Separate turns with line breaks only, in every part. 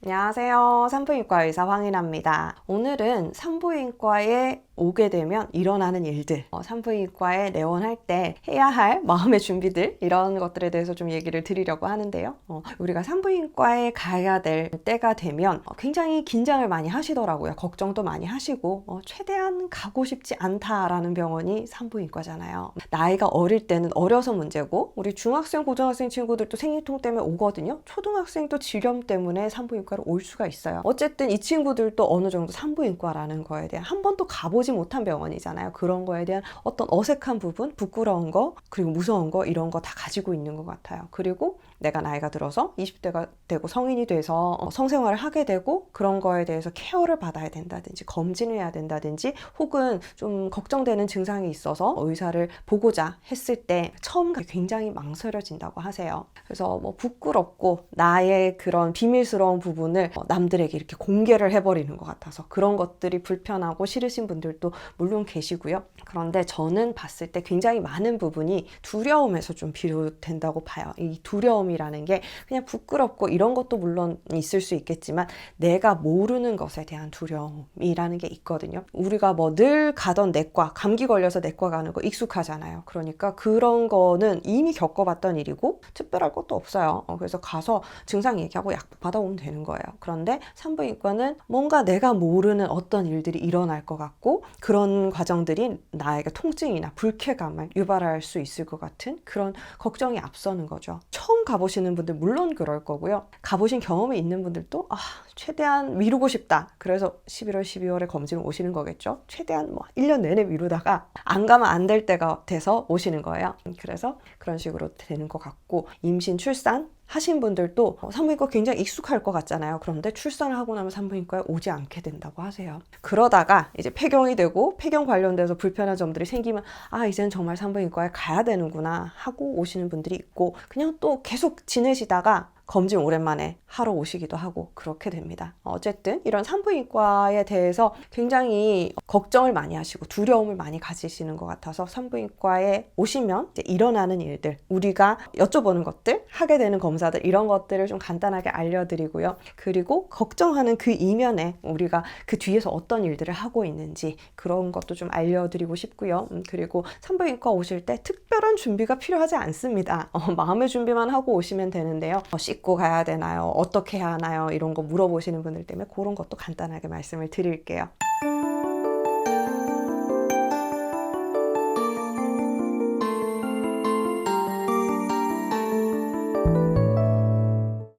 안녕하세요. 산부인과 의사 황인아입니다. 오늘은 산부인과에 오게 되면 일어나는 일들, 산부인과에 내원할 때 해야 할 마음의 준비들, 이런 것들에 대해서 좀 얘기를 드리려고 하는데요. 우리가 산부인과에 가야 될 때가 되면 굉장히 긴장을 많이 하시더라고요. 걱정도 많이 하시고 최대한 가고 싶지 않다라는 병원이 산부인과잖아요. 나이가 어릴 때는 어려서 문제고, 우리 중학생, 고등학생 친구들도 생리통 때문에 오거든요. 초등학생도 질염 때문에 산부인과로 올 수가 있어요. 어쨌든 이 친구들도 어느 정도 산부인과라는 거에 대한 한 번도 가보지 못한 병원이잖아요. 그런 거에 대한 어떤 어색한 부분, 부끄러운 거, 그리고 무서운 거, 이런 거 다 가지고 있는 것 같아요. 그리고 내가 나이가 들어서 20대가 되고 성인이 돼서 성생활을 하게 되고 그런 거에 대해서 케어를 받아야 된다든지 검진을 해야 된다든지 혹은 좀 걱정되는 증상이 있어서 의사를 보고자 했을 때 처음 굉장히 망설여진다고 하세요. 그래서 부끄럽고 나의 그런 비밀스러운 부분을 남들에게 이렇게 공개를 해버리는 것 같아서 그런 것들이 불편하고 싫으신 분들도 물론 계시고요. 그런데 저는 봤을 때 굉장히 많은 부분이 두려움에서 좀 비롯된다고 봐요. 이 두려움이라는 게 그냥 부끄럽고 이런 것도 물론 있을 수 있겠지만 내가 모르는 것에 대한 두려움이라는 게 있거든요. 우리가 늘 가던 내과, 감기 걸려서 내과 가는 거 익숙하잖아요. 그러니까 그런 거는 이미 겪어봤던 일이고 특별할 것도 없어요. 그래서 가서 증상 얘기하고 약 받아오면 되는 거예요. 그런데 산부인과는 뭔가 내가 모르는 어떤 일들이 일어날 것 같고 그런 과정들이 나에게 통증이나 불쾌감을 유발할 수 있을 것 같은 그런 걱정이 앞서는 거죠. 처음 가보시는 분들 물론 그럴 거고요. 가보신 경험이 있는 분들도 최대한 미루고 싶다. 그래서 11월, 12월에 검진을 오시는 거겠죠. 최대한 1년 내내 미루다가 안 가면 안 될 때가 돼서 오시는 거예요. 그래서 그런 식으로 되는 것 같고 임신, 출산 하신 분들도 산부인과 굉장히 익숙할 것 같잖아요. 그런데 출산을 하고 나면 산부인과에 오지 않게 된다고 하세요. 그러다가 이제 폐경이 되고 폐경 관련돼서 불편한 점들이 생기면 이제는 정말 산부인과에 가야 되는구나 하고 오시는 분들이 있고 그냥 또 계속 지내시다가 검진 오랜만에 하러 오시기도 하고 그렇게 됩니다. 어쨌든 이런 산부인과에 대해서 굉장히 걱정을 많이 하시고 두려움을 많이 가지시는 것 같아서 산부인과에 오시면 이제 일어나는 일들, 우리가 여쭤보는 것들, 하게 되는 검사들 이런 것들을 좀 간단하게 알려드리고요. 그리고 걱정하는 그 이면에 우리가 그 뒤에서 어떤 일들을 하고 있는지 그런 것도 좀 알려드리고 싶고요. 그리고 산부인과 오실 때 특별한 준비가 필요하지 않습니다. 마음의 준비만 하고 오시면 되는데요. 씻고 가야 되나요? 어떻게 해야 하나요? 이런 거 물어보시는 분들 때문에 그런 것도 간단하게 말씀을 드릴게요.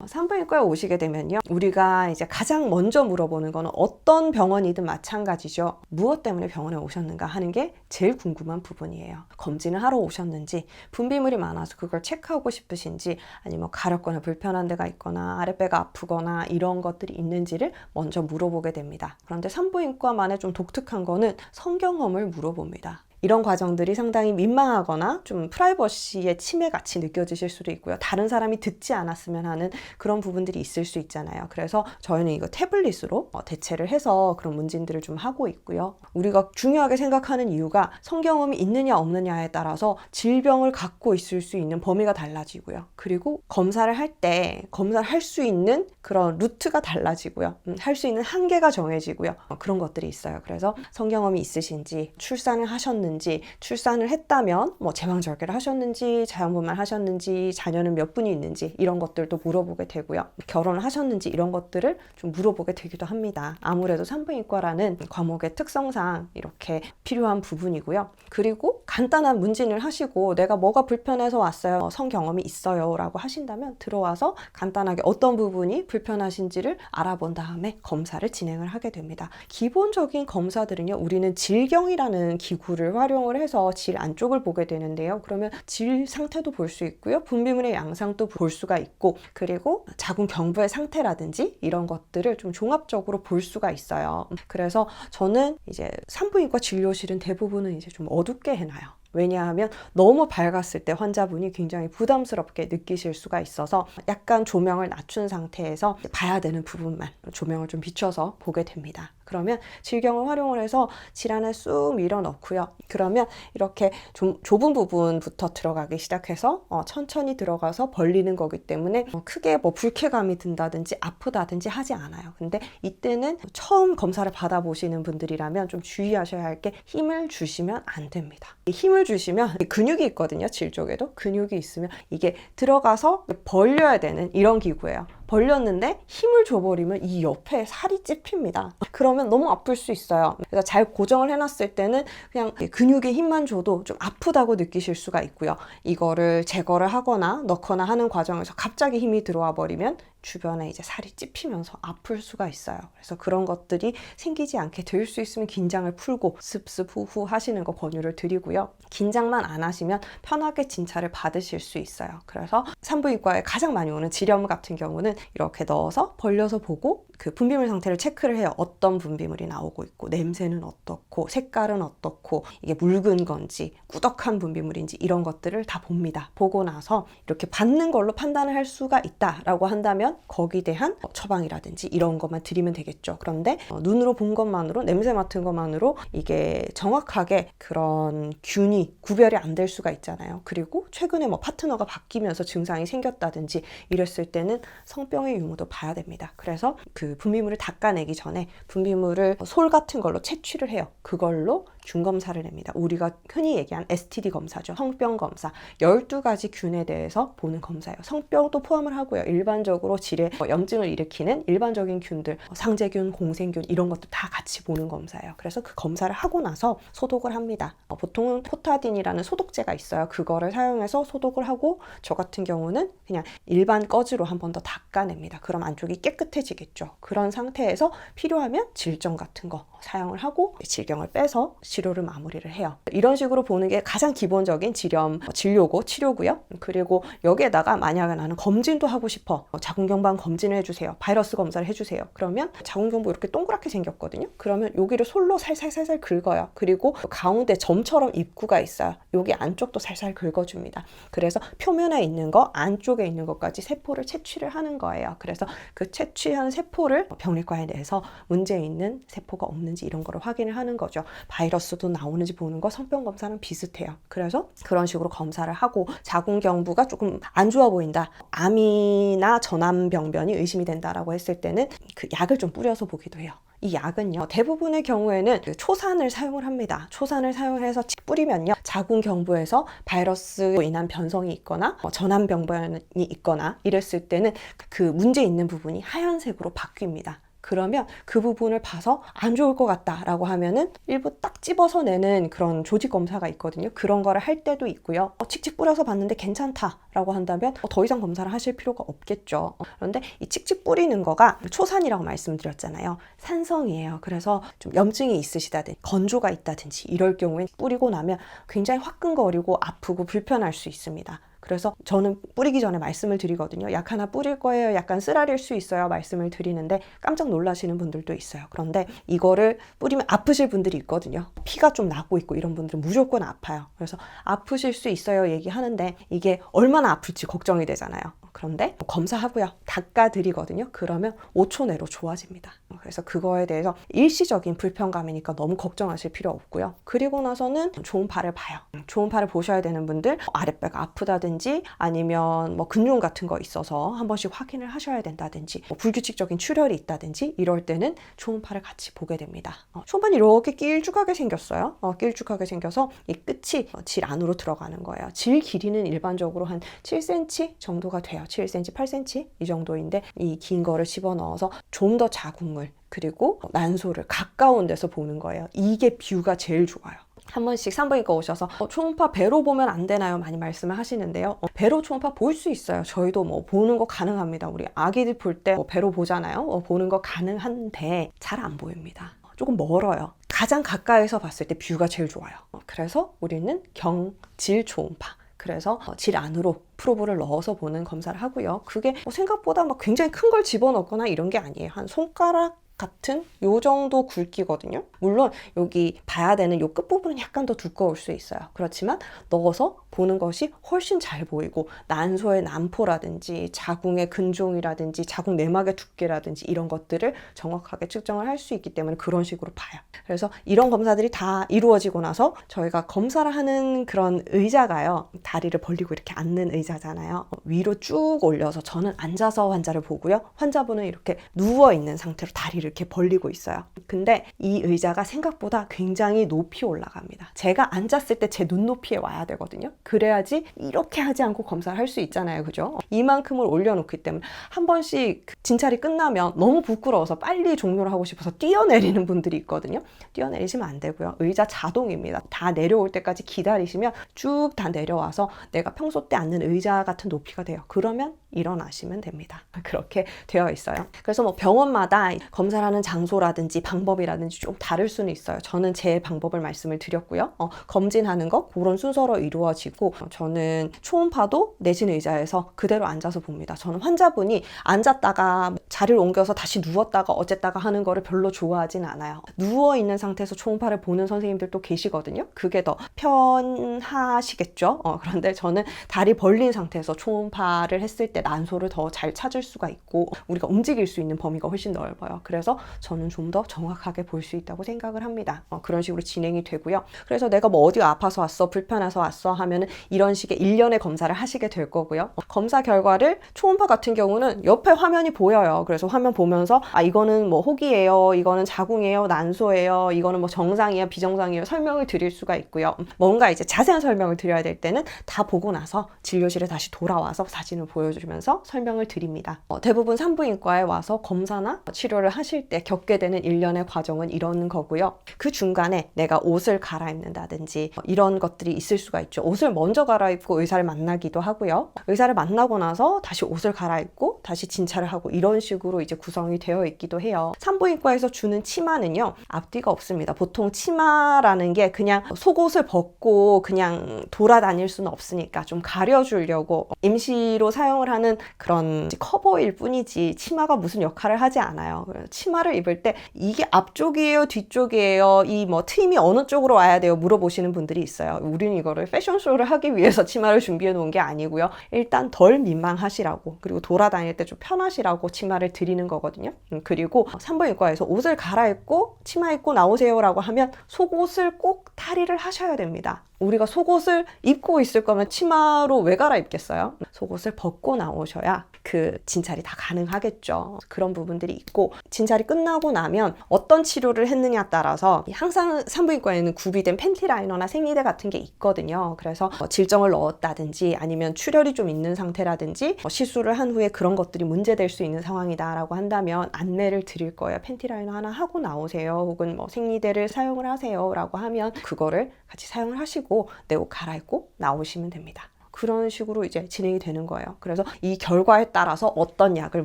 산부인과에 오시게 되면요. 우리가 이제 가장 먼저 물어보는 거는 어떤 병원이든 마찬가지죠. 무엇 때문에 병원에 오셨는가 하는 게 제일 궁금한 부분이에요. 검진을 하러 오셨는지, 분비물이 많아서 그걸 체크하고 싶으신지, 아니면 가렵거나 불편한 데가 있거나 아랫배가 아프거나 이런 것들이 있는지를 먼저 물어보게 됩니다. 그런데 산부인과만의 좀 독특한 거는 성경험을 물어봅니다. 이런 과정들이 상당히 민망하거나 좀 프라이버시의 침해같이 느껴지실 수도 있고요. 다른 사람이 듣지 않았으면 하는 그런 부분들이 있을 수 있잖아요. 그래서 저희는 이거 태블릿으로 대체를 해서 그런 문진들을 좀 하고 있고요. 우리가 중요하게 생각하는 이유가 성경험이 있느냐 없느냐에 따라서 질병을 갖고 있을 수 있는 범위가 달라지고요. 그리고 검사를 할 때 검사를 할 수 있는 그런 루트가 달라지고요. 할 수 있는 한계가 정해지고요. 그런 것들이 있어요. 그래서 성경험이 있으신지, 출산을 하셨는지, 출산을 했다면 제왕절개를 하셨는지, 자연분만 하셨는지, 자녀는 몇 분이 있는지 이런 것들도 물어보게 되고요. 결혼을 하셨는지 이런 것들을 좀 물어보게 되기도 합니다. 아무래도 산부인과라는 과목의 특성상 이렇게 필요한 부분이고요. 그리고 간단한 문진을 하시고 내가 뭐가 불편해서 왔어요, 성경험이 있어요 라고 하신다면 들어와서 간단하게 어떤 부분이 불편하신지를 알아본 다음에 검사를 진행을 하게 됩니다. 기본적인 검사들은요, 우리는 질경이라는 기구를 활용을 해서 질 안쪽을 보게 되는데요. 그러면 질 상태도 볼 수 있고요. 분비물의 양상도 볼 수가 있고, 그리고 자궁 경부의 상태라든지 이런 것들을 좀 종합적으로 볼 수가 있어요. 그래서 저는 이제 산부인과 진료실은 대부분은 이제 좀 어둡게 해놔요. 왜냐하면 너무 밝았을 때 환자분이 굉장히 부담스럽게 느끼실 수가 있어서 약간 조명을 낮춘 상태에서 봐야 되는 부분만 조명을 좀 비춰서 보게 됩니다. 그러면 질경을 활용을 해서 질환을 쑥 밀어 넣고요. 그러면 이렇게 좀 좁은 부분부터 들어가기 시작해서 천천히 들어가서 벌리는 거기 때문에 크게 뭐 불쾌감이 든다든지 아프다든지 하지 않아요. 근데 이때는 처음 검사를 받아보시는 분들이라면 좀 주의하셔야 할 게 힘을 주시면 안 됩니다. 힘을 주시면 근육이 있거든요. 질 쪽에도 근육이 있으면 이게 들어가서 벌려야 되는 이런 기구예요. 벌렸는데 힘을 줘버리면 이 옆에 살이 찝힙니다. 그러면 너무 아플 수 있어요. 그래서 잘 고정을 해놨을 때는 그냥 근육에 힘만 줘도 좀 아프다고 느끼실 수가 있고요. 이거를 제거를 하거나 넣거나 하는 과정에서 갑자기 힘이 들어와 버리면 주변에 이제 살이 찝히면서 아플 수가 있어요. 그래서 그런 것들이 생기지 않게 될 수 있으면 긴장을 풀고 습습 후후 하시는 거 권유를 드리고요. 긴장만 안 하시면 편하게 진찰을 받으실 수 있어요. 그래서 산부인과에 가장 많이 오는 지렴 같은 경우는 이렇게 넣어서 벌려서 보고 그 분비물 상태를 체크를 해요. 어떤 분비물이 나오고 있고 냄새는 어떻고 색깔은 어떻고 이게 묽은 건지 꾸덕한 분비물인지 이런 것들을 다 봅니다. 보고 나서 이렇게 받는 걸로 판단을 할 수가 있다라고 한다면 거기에 대한 처방이라든지 이런 것만 드리면 되겠죠. 그런데 눈으로 본 것만으로 냄새 맡은 것만으로 이게 정확하게 그런 균이 구별이 안 될 수가 있잖아요. 그리고 최근에 뭐 파트너가 바뀌면서 증상이 생겼다든지 이랬을 때는 성병의 유무도 봐야 됩니다. 그래서 그 분비물을 닦아내기 전에 분비물을 솔 같은 걸로 채취를 해요. 그걸로 균 검사를 냅니다. 우리가 흔히 얘기한 STD 검사죠. 성병 검사. 12가지 균에 대해서 보는 검사예요. 성병도 포함을 하고요. 일반적으로 질에 염증을 일으키는 일반적인 균들, 상재균, 공생균 이런 것도 다 같이 보는 검사예요. 그래서 그 검사를 하고 나서 소독을 합니다. 보통은 포타딘이라는 소독제가 있어요. 그거를 사용해서 소독을 하고 저 같은 경우는 그냥 일반 꺼즈로 한 번 더 닦아냅니다. 그럼 안쪽이 깨끗해지겠죠. 그런 상태에서 필요하면 질정 같은 거 사용을 하고 질경을 빼서 치료를 마무리를 해요. 이런 식으로 보는 게 가장 기본적인 질염 진료고 치료고요. 그리고 여기에다가 만약에 나는 검진도 하고 싶어. 자궁경부암 검진을 해주세요. 바이러스 검사를 해주세요. 그러면 자궁경부 이렇게 동그랗게 생겼거든요. 그러면 여기를 솔로 살살살살 긁어요. 그리고 가운데 점처럼 입구가 있어요. 여기 안쪽도 살살 긁어줍니다. 그래서 표면에 있는 거, 안쪽에 있는 것까지 세포를 채취를 하는 거예요. 그래서 그 채취한 세포를 병리과에 내서 문제 있는 세포가 없는지 이런 거를 확인을 하는 거죠. 바이러스도 나오는지 보는 거 성병 검사는 비슷해요. 그래서 그런 식으로 검사를 하고 자궁경부가 조금 안 좋아 보인다. 암이나 전암병변이 의심이 된다라고 했을 때는 그 약을 좀 뿌려서 보기도 해요. 이 약은요 대부분의 경우에는 초산을 사용을 합니다. 초산을 사용해서 뿌리면요 자궁경부에서 바이러스로 인한 변성이 있거나 전암병변이 있거나 이랬을 때는 그 문제 있는 부분이 하얀색으로 바뀝니다. 그러면 그 부분을 봐서 안 좋을 것 같다라고 하면은 일부 딱 집어서 내는 그런 조직 검사가 있거든요. 그런 거를 할 때도 있고요. 칙칙 뿌려서 봤는데 괜찮다라고 한다면 더 이상 검사를 하실 필요가 없겠죠. 그런데 이 칙칙 뿌리는 거가 초산이라고 말씀드렸잖아요. 산성이에요. 그래서 좀 염증이 있으시다든지 건조가 있다든지 이럴 경우엔 뿌리고 나면 굉장히 화끈거리고 아프고 불편할 수 있습니다. 그래서 저는 뿌리기 전에 말씀을 드리거든요. 약 하나 뿌릴 거예요. 약간 쓰라릴 수 있어요. 말씀을 드리는데 깜짝 놀라시는 분들도 있어요. 그런데 이거를 뿌리면 아프실 분들이 있거든요. 피가 좀 나고 있고 이런 분들은 무조건 아파요. 그래서 아프실 수 있어요 얘기하는데 이게 얼마나 아플지 걱정이 되잖아요. 그런데 검사하고요. 닦아드리거든요. 그러면 5초 내로 좋아집니다. 그래서 그거에 대해서 일시적인 불편감이니까 너무 걱정하실 필요 없고요. 그리고 나서는 초음파를 봐요. 초음파를 보셔야 되는 분들 아랫배가 아프다든지 아니면 뭐 근육 같은 거 있어서 한 번씩 확인을 하셔야 된다든지 뭐 불규칙적인 출혈이 있다든지 이럴 때는 초음파를 같이 보게 됩니다. 초음파는 이렇게 길쭉하게 생겼어요. 길쭉하게 생겨서 이 끝이 질 안으로 들어가는 거예요. 질 길이는 일반적으로 한 7cm 정도가 돼요. 7cm, 8cm 이 정도인데 이 긴 거를 집어넣어서 좀 더 자궁을 그리고 난소를 가까운 데서 보는 거예요. 이게 뷰가 제일 좋아요. 한 번씩 산부인과 오셔서 초음파 배로 보면 안 되나요? 많이 말씀을 하시는데요. 배로 초음파 볼 수 있어요. 저희도 뭐 보는 거 가능합니다. 우리 아기들 볼 때 배로 보잖아요. 보는 거 가능한데 잘 안 보입니다. 조금 멀어요. 가장 가까이서 봤을 때 뷰가 제일 좋아요. 그래서 우리는 경질 초음파. 그래서 질 안으로 프로브를 넣어서 보는 검사를 하고요. 그게 생각보다 막 굉장히 큰 걸 집어넣거나 이런 게 아니에요. 한 손가락 같은 요 정도 굵기거든요. 물론 여기 봐야 되는 요 끝부분은 약간 더 두꺼울 수 있어요. 그렇지만 넣어서 보는 것이 훨씬 잘 보이고 난소의 난포라든지 자궁의 근종이라든지 자궁 내막의 두께라든지 이런 것들을 정확하게 측정을 할 수 있기 때문에 그런 식으로 봐요. 그래서 이런 검사들이 다 이루어지고 나서 저희가 검사를 하는 그런 의자가요, 다리를 벌리고 이렇게 앉는 의자잖아요. 위로 쭉 올려서 저는 앉아서 환자를 보고요, 환자분은 이렇게 누워있는 상태로 다리를 이렇게 벌리고 있어요. 근데 이 의자가 생각보다 굉장히 높이 올라갑니다. 제가 앉았을 때 제 눈높이에 와야 되거든요. 그래야지 이렇게 하지 않고 검사를 할 수 있잖아요. 그죠? 이만큼을 올려놓기 때문에 한 번씩 진찰이 끝나면 너무 부끄러워서 빨리 종료를 하고 싶어서 뛰어내리는 분들이 있거든요. 뛰어내리시면 안 되고요. 의자 자동입니다. 다 내려올 때까지 기다리시면 쭉 다 내려와서 내가 평소 때 앉는 의자 같은 높이가 돼요. 그러면 일어나시면 됩니다. 그렇게 되어 있어요. 그래서 뭐 병원마다 검사를 하는 장소라든지 방법이라든지 좀 다를 수는 있어요. 저는 제 방법을 말씀을 드렸고요. 검진하는 거 그런 순서로 이루어지고, 저는 초음파도 내진 의자에서 그대로 앉아서 봅니다. 저는 환자분이 앉았다가 자리를 옮겨서 다시 누웠다가 어쨌다가 하는 거를 별로 좋아하진 않아요. 누워있는 상태에서 초음파를 보는 선생님들도 계시거든요. 그게 더 편하시겠죠. 그런데 저는 다리 벌린 상태에서 초음파를 했을 때 난소를 더 잘 찾을 수가 있고 우리가 움직일 수 있는 범위가 훨씬 넓어요. 그래서 저는 좀 더 정확하게 볼 수 있다고 생각을 합니다. 그런 식으로 진행이 되고요. 그래서 내가 뭐 어디가 아파서 왔어, 불편해서 왔어 하면은 이런 식의 일련의 검사를 하시게 될 거고요. 검사 결과를 초음파 같은 경우는 옆에 화면이 보여요. 그래서 화면 보면서 이거는 뭐 혹이에요, 이거는 자궁이에요, 난소예요, 이거는 뭐 정상이에요, 비정상이에요 설명을 드릴 수가 있고요. 뭔가 이제 자세한 설명을 드려야 될 때는 다 보고 나서 진료실에 다시 돌아와서 사진을 보여주면서 설명을 드립니다. 대부분 산부인과에 와서 검사나 치료를 하실 때 겪게 되는 일련의 과정은 이런 거고요. 그 중간에 내가 옷을 갈아입는다든지 이런 것들이 있을 수가 있죠. 옷을 먼저 갈아입고 의사를 만나기도 하고요. 의사를 만나고 나서 다시 옷을 갈아입고 다시 진찰을 하고 이런 식으로 이제 구성이 되어 있기도 해요. 산부인과에서 주는 치마는요, 앞뒤가 없습니다. 보통 치마라는 게 그냥 속옷을 벗고 그냥 돌아다닐 수는 없으니까 좀 가려주려고 임시로 사용을 하는 그런 커버일 뿐이지 치마가 무슨 역할을 하지 않아요. 치마를 입을 때 이게 앞쪽이에요, 뒤쪽이에요, 이 뭐 트임이 어느 쪽으로 와야 돼요 물어보시는 분들이 있어요. 우리는 이거를 패션쇼를 하기 위해서 치마를 준비해 놓은 게 아니고요. 일단 덜 민망하시라고, 그리고 돌아다닐 때 좀 편하시라고 치마를 드리는 거거든요. 그리고 산부인과에서 옷을 갈아입고 치마 입고 나오세요라고 하면 속옷을 꼭 탈의를 하셔야 됩니다. 우리가 속옷을 입고 있을 거면 치마로 왜 갈아입겠어요? 속옷을 벗고 나오셔야 그 진찰이 다 가능하겠죠. 그런 부분들이 있고, 진찰이 끝나고 나면 어떤 치료를 했느냐에 따라서 항상 산부인과에는 구비된 팬티 라이너나 생리대 같은 게 있거든요. 그래서 질정을 넣었다든지 아니면 출혈이 좀 있는 상태라든지 시술을 한 후에 그런 것들이 문제될 수 있는 상황이다라고 한다면 안내를 드릴 거예요. 팬티 라이너 하나 하고 나오세요, 혹은 뭐 생리대를 사용을 하세요 라고 하면 그거를 같이 사용을 하시고 내 옷 갈아입고 나오시면 됩니다. 그런 식으로 이제 진행이 되는 거예요. 그래서 이 결과에 따라서 어떤 약을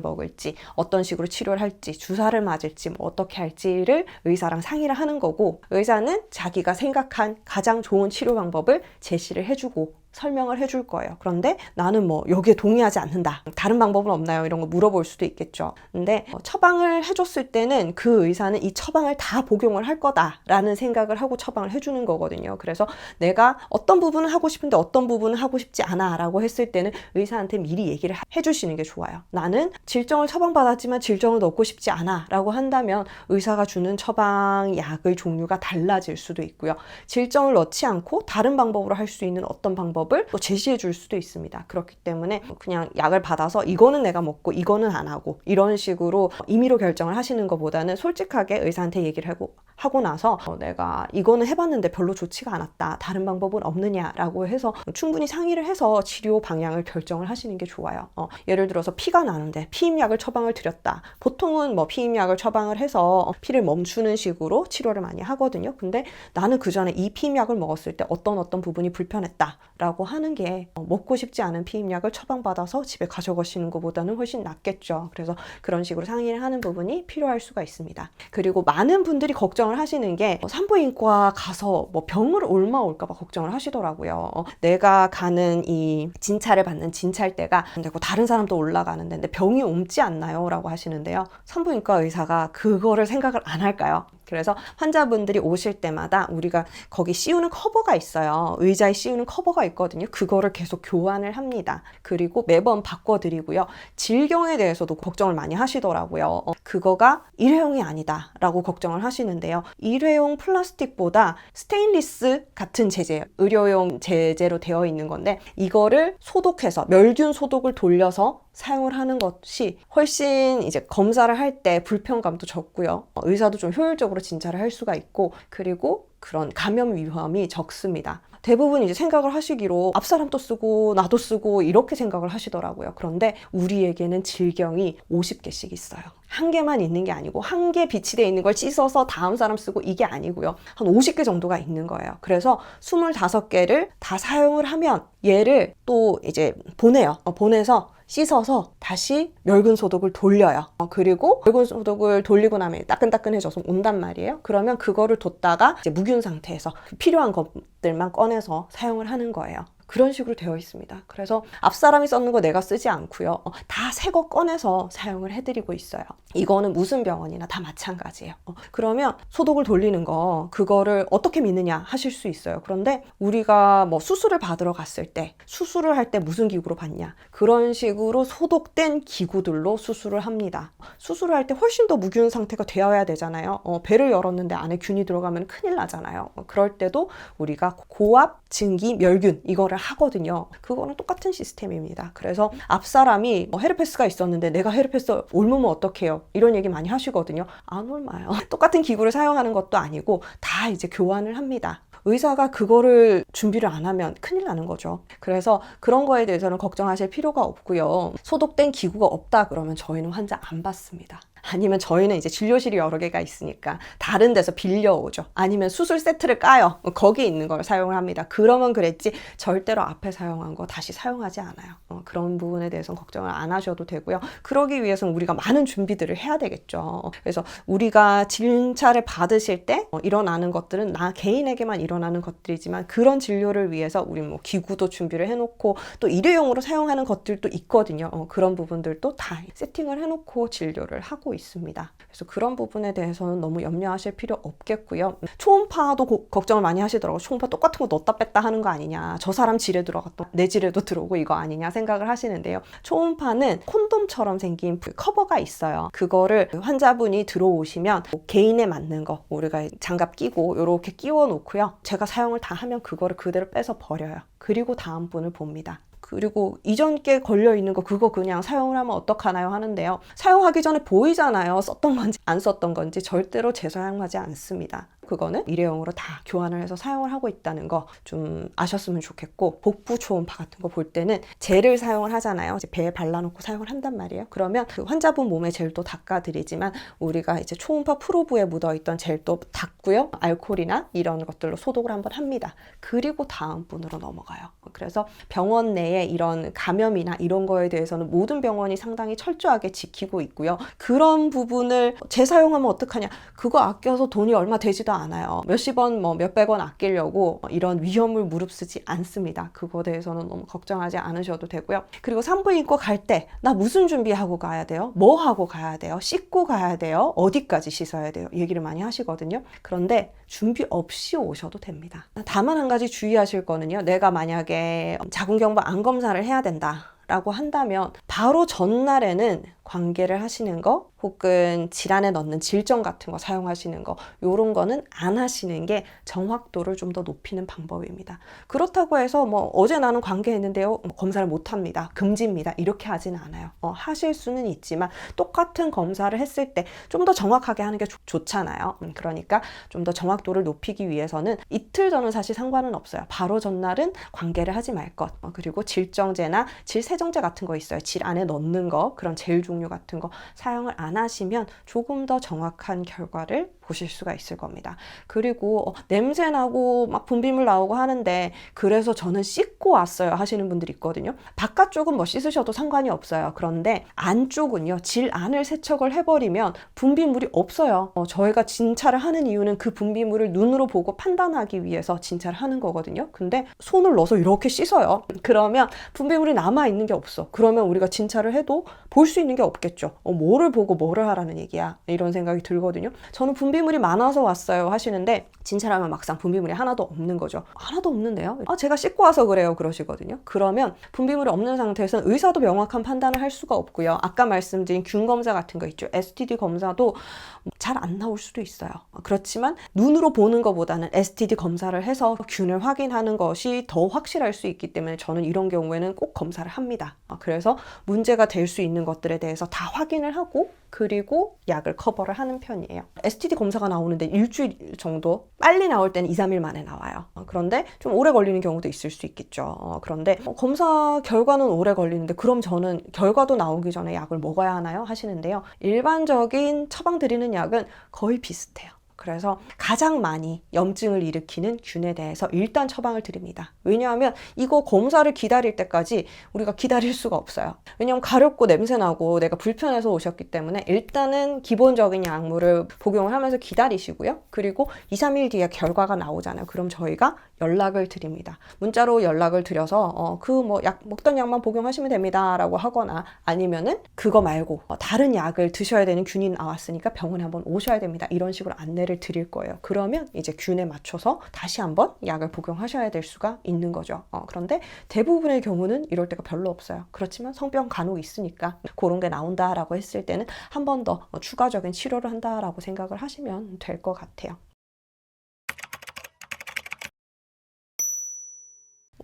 먹을지, 어떤 식으로 치료를 할지, 주사를 맞을지, 뭐 어떻게 할지를 의사랑 상의를 하는 거고, 의사는 자기가 생각한 가장 좋은 치료 방법을 제시를 해주고 설명을 해줄 거예요. 그런데 나는 뭐 여기에 동의하지 않는다, 다른 방법은 없나요? 이런 거 물어볼 수도 있겠죠. 근데 처방을 해줬을 때는 그 의사는 이 처방을 다 복용을 할 거다라는 생각을 하고 처방을 해주는 거거든요. 그래서 내가 어떤 부분은 하고 싶은데 어떤 부분은 하고 싶지 않아 라고 했을 때는 의사한테 미리 얘기를 해주시는 게 좋아요. 나는 질정을 처방받았지만 질정을 넣고 싶지 않아 라고 한다면 의사가 주는 처방 약의 종류가 달라질 수도 있고요. 질정을 넣지 않고 다른 방법으로 할 수 있는 어떤 방법을 또 제시해 줄 수도 있습니다. 그렇기 때문에 그냥 약을 받아서 이거는 내가 먹고 이거는 안 하고 이런 식으로 임의로 결정을 하시는 것보다는 솔직하게 의사한테 얘기를 하고 나서 내가 이거는 해봤는데 별로 좋지가 않았다, 다른 방법은 없느냐라고 해서 충분히 상의를 해서 치료 방향을 결정을 하시는 게 좋아요. 예를 들어서 피가 나는데 피임약을 처방을 드렸다. 보통은 뭐 피임약을 처방을 해서 피를 멈추는 식으로 치료를 많이 하거든요. 근데 나는 그 전에 이 피임약을 먹었을 때 어떤 부분이 불편했다 라고 라고 하는 게 먹고 싶지 않은 피임약을 처방받아서 집에 가져가시는 것보다는 훨씬 낫겠죠. 그래서 그런 식으로 상의를 하는 부분이 필요할 수가 있습니다. 그리고 많은 분들이 걱정을 하시는 게 산부인과 가서 뭐 병을 옮아올까 봐 걱정을 하시더라고요. 내가 가는 이 진찰을 받는 진찰대가 안 되고 다른 사람도 올라가는데 근데 병이 옮지 않나요? 라고 하시는데요. 산부인과 의사가 그거를 생각을 안 할까요? 그래서 환자분들이 오실 때마다 우리가 거기 씌우는 커버가 있어요. 의자에 씌우는 커버가 있거든요. 그거를 계속 교환을 합니다. 그리고 매번 바꿔드리고요. 질경에 대해서도 걱정을 많이 하시더라고요. 그거가 일회용이 아니다 라고 걱정을 하시는데요. 일회용 플라스틱보다 스테인리스 같은 재재예요. 의료용 재재로 되어 있는 건데 이거를 소독해서 멸균 소독을 돌려서 사용을 하는 것이 훨씬 이제 검사를 할 때 불편감도 적고요. 의사도 좀 효율적으로 진찰을 할 수가 있고 그리고 그런 감염 위험이 적습니다. 대부분 이제 생각을 하시기로 앞사람도 쓰고 나도 쓰고 이렇게 생각을 하시더라고요. 그런데 우리에게는 질경이 50개씩 있어요. 한 개만 있는 게 아니고 한 개 비치되어 있는 걸 씻어서 다음 사람 쓰고 이게 아니고요. 한 50개 정도가 있는 거예요. 그래서 25개를 다 사용을 하면 얘를 또 이제 보내요. 보내서 씻어서 다시 멸균 소독을 돌려요. 그리고 멸균 소독을 돌리고 나면 따끈따끈해져서 온단 말이에요. 그러면 그거를 뒀다가 이제 무균 상태에서 필요한 것들만 꺼내서 사용을 하는 거예요. 그런 식으로 되어 있습니다. 그래서 앞사람이 썼는 거 내가 쓰지 않고요. 다 새 거 꺼내서 사용을 해드리고 있어요. 이거는 무슨 병원이나 다 마찬가지예요. 그러면 소독을 돌리는 거 그거를 어떻게 믿느냐 하실 수 있어요. 그런데 우리가 뭐 수술을 받으러 갔을 때 수술을 할 때 무슨 기구로 받냐 그런 식으로 소독된 기구들로 수술을 합니다. 수술을 할 때 훨씬 더 무균 상태가 되어야 되잖아요. 배를 열었는데 안에 균이 들어가면 큰일 나잖아요. 그럴 때도 우리가 고압 증기 멸균 이거를 하거든요. 그거는 똑같은 시스템입니다. 그래서 앞사람이 헤르페스가 있었는데 내가 헤르페스 옮으면 어떡해요? 이런 얘기 많이 하시거든요. 안 옮아요. 똑같은 기구를 사용하는 것도 아니고 다 이제 교환을 합니다. 의사가 그거를 준비를 안 하면 큰일 나는 거죠. 그래서 그런 거에 대해서는 걱정하실 필요가 없고요. 소독된 기구가 없다 그러면 저희는 환자 안 받습니다. 아니면 저희는 이제 진료실이 여러 개가 있으니까 다른 데서 빌려오죠. 아니면 수술 세트를 까요. 거기 있는 걸 사용을 합니다. 그러면 그랬지 절대로 앞에 사용한 거 다시 사용하지 않아요. 그런 부분에 대해서는 걱정을 안 하셔도 되고요. 그러기 위해서는 우리가 많은 준비들을 해야 되겠죠. 그래서 우리가 진찰을 받으실 때 일어나는 것들은 나 개인에게만 일어나는 것들이지만 그런 진료를 위해서 우리 뭐 기구도 준비를 해놓고 또 일회용으로 사용하는 것들도 있거든요. 그런 부분들도 다 세팅을 해놓고 진료를 하고 있습니다. 그래서 그런 부분에 대해서는 너무 염려하실 필요 없겠고요. 초음파도 걱정을 많이 하시더라고요. 초음파 똑같은 거 넣었다 뺐다 하는 거 아니냐. 저 사람 질에 들어갔다 내 질에도 들어오고 이거 아니냐 생각을 하시는데요. 초음파는 콘돔처럼 생긴 커버가 있어요. 그거를 환자분이 들어오시면 개인에 맞는 거 우리가 장갑 끼고 이렇게 끼워 놓고요. 제가 사용을 다 하면 그거를 그대로 빼서 버려요. 그리고 다음 분을 봅니다. 그리고 이전 게 걸려있는 거 그거 그냥 사용을 하면 어떡하나요 하는데요. 사용하기 전에 보이잖아요. 썼던 건지 안 썼던 건지 절대로 재사용하지 않습니다. 그거는 일회용으로 다 교환을 해서 사용을 하고 있다는 거 좀 아셨으면 좋겠고 복부 초음파 같은 거 볼 때는 젤을 사용을 하잖아요. 이제 배에 발라놓고 사용을 한단 말이에요. 그러면 그 환자분 몸에 젤도 닦아드리지만 우리가 이제 초음파 프로브에 묻어있던 젤도 닦고요. 알코올이나 이런 것들로 소독을 한번 합니다. 그리고 다음 분으로 넘어가요. 그래서 병원 내에 이런 감염이나 이런 거에 대해서는 모든 병원이 상당히 철저하게 지키고 있고요. 그런 부분을 재사용하면 어떡하냐. 그거 아껴서 돈이 얼마 되지도 않아요. 몇십 원, 몇백 원 아끼려고 이런 위험을 무릅쓰지 않습니다. 그거에 대해서는 너무 걱정하지 않으셔도 되고요. 그리고 산부인과 갈 때 나 무슨 준비하고 가야 돼요? 뭐 하고 가야 돼요? 씻고 가야 돼요? 어디까지 씻어야 돼요? 얘기를 많이 하시거든요. 그런데 준비 없이 오셔도 됩니다. 다만 한 가지 주의하실 거는요. 내가 만약에 자궁경부 암 검사를 해야 된다 라고 한다면 바로 전날에는 관계를 하시는 거 혹은 질환에 넣는 질정 같은 거 사용하시는 거 요런 거는 안 하시는 게 정확도를 좀 더 높이는 방법입니다. 그렇다고 해서 어제 나는 관계했는데요 검사를 못 합니다. 금지입니다. 이렇게 하진 않아요. 하실 수는 있지만 똑같은 검사를 했을 때 좀 더 정확하게 하는 게 좋잖아요. 그러니까 좀 더 정확도를 높이기 위해서는 이틀 전은 사실 상관은 없어요. 바로 전날은 관계를 하지 말 것. 그리고 질정제나 질세정제 같은 거 있어요. 질 안에 넣는 거 그런 젤 종류 같은 거 사용을 안 하시면 조금 더 정확한 결과를 보실 수가 있을 겁니다. 그리고 냄새 나고 막 분비물 나오고 하는데 그래서 저는 씻고 왔어요 하시는 분들이 있거든요. 바깥쪽은 뭐 씻으셔도 상관이 없어요. 그런데 안쪽은요, 질 안을 세척을 해버리면 분비물이 없어요. 저희가 진찰을 하는 이유는 그 분비물을 눈으로 보고 판단하기 위해서 진찰을 하는 거거든요. 근데 손을 넣어서 이렇게 씻어요. 그러면 분비물이 남아있는 게 없어. 그러면 우리가 진찰을 해도 볼 수 있는 게 없겠죠. 뭐를 보고 뭐를 하라는 얘기야, 이런 생각이 들거든요. 저는 분비물이 많아서 왔어요 하시는데 진찰하면 막상 분비물이 하나도 없는 거죠. 하나도 없는데요? 제가 씻고 와서 그래요 그러시거든요. 그러면 분비물이 없는 상태에서는 의사도 명확한 판단을 할 수가 없고요. 아까 말씀드린 균 검사 같은 거 있죠. STD 검사도 잘 안 나올 수도 있어요. 그렇지만 눈으로 보는 것보다는 STD 검사를 해서 균을 확인하는 것이 더 확실할 수 있기 때문에 저는 이런 경우에는 꼭 검사를 합니다. 그래서 문제가 될 수 있는 것들에 대해서 다 확인을 하고 그리고 약을 커버를 하는 편이에요. STD 검사가 나오는데 일주일 정도, 빨리 나올 때는 2, 3일 만에 나와요. 그런데 좀 오래 걸리는 경우도 있을 수 있겠죠. 그런데 검사 결과는 오래 걸리는데 그럼 저는 결과도 나오기 전에 약을 먹어야 하나요? 하시는데요. 일반적인 처방 드리는 약은 거의 비슷해요. 그래서 가장 많이 염증을 일으키는 균에 대해서 일단 처방을 드립니다. 왜냐하면 이거 검사를 기다릴 때까지 우리가 기다릴 수가 없어요. 왜냐하면 가렵고 냄새나고 내가 불편해서 오셨기 때문에 일단은 기본적인 약물을 복용을 하면서 기다리시고요. 그리고 2, 3일 뒤에 결과가 나오잖아요. 그럼 저희가 연락을 드립니다. 문자로 연락을 드려서 약 먹던 약만 복용하시면 됩니다 라고 하거나 아니면은 그거 말고 다른 약을 드셔야 되는 균이 나왔으니까 병원에 한번 오셔야 됩니다. 이런 식으로 안내를 드릴 거예요. 그러면 이제 균에 맞춰서 다시 한번 약을 복용하셔야 될 수가 있는 거죠. 그런데 대부분의 경우는 이럴 때가 별로 없어요. 그렇지만 성병 간혹 있으니까 그런 게 나온다라고 했을 때는 한 번 더 추가적인 치료를 한다라고 생각을 하시면 될 것 같아요.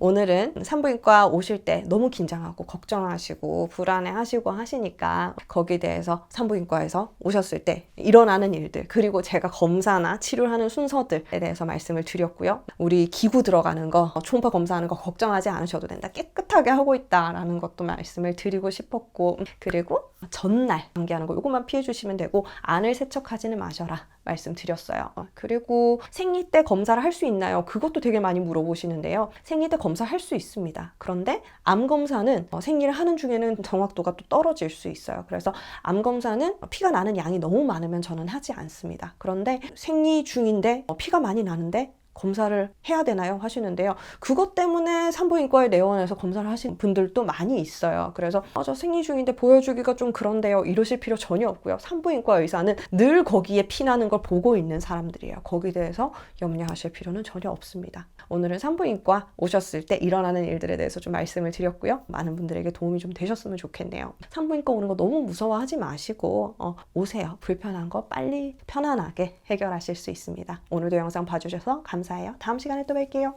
오늘은 산부인과 오실 때 너무 긴장하고 걱정하시고 불안해하시고 하시니까 거기에 대해서 산부인과에서 오셨을 때 일어나는 일들, 그리고 제가 검사나 치료하는 순서들에 대해서 말씀을 드렸고요. 우리 기구 들어가는 거, 초음파 검사하는 거 걱정하지 않으셔도 된다. 깨끗하게 하고 있다라는 것도 말씀을 드리고 싶었고, 그리고 전날 감기하는 거 이것만 피해 주시면 되고 안을 세척하지는 마셔라 말씀드렸어요. 그리고 생리 때 검사를 할 수 있나요? 그것도 되게 많이 물어보시는데요. 생리 때 검사할 수 있습니다. 그런데 암 검사는 생리를 하는 중에는 정확도가 또 떨어질 수 있어요. 그래서 암 검사는 피가 나는 양이 너무 많으면 저는 하지 않습니다. 그런데 생리 중인데 피가 많이 나는데 검사를 해야 되나요? 하시는데요. 그것 때문에 산부인과에 내원해서 검사를 하시는 분들도 많이 있어요. 그래서 저 생리 중인데 보여주기가 좀 그런데요. 이러실 필요 전혀 없고요. 산부인과 의사는 늘 거기에 피 나는 걸 보고 있는 사람들이에요. 거기에 대해서 염려하실 필요는 전혀 없습니다. 오늘은 산부인과 오셨을 때 일어나는 일들에 대해서 좀 말씀을 드렸고요. 많은 분들에게 도움이 좀 되셨으면 좋겠네요. 산부인과 오는 거 너무 무서워하지 마시고 오세요. 불편한 거 빨리 편안하게 해결하실 수 있습니다. 오늘도 영상 봐주셔서 감사합니다. 다음 시간에 또 뵐게요.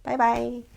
바이바이.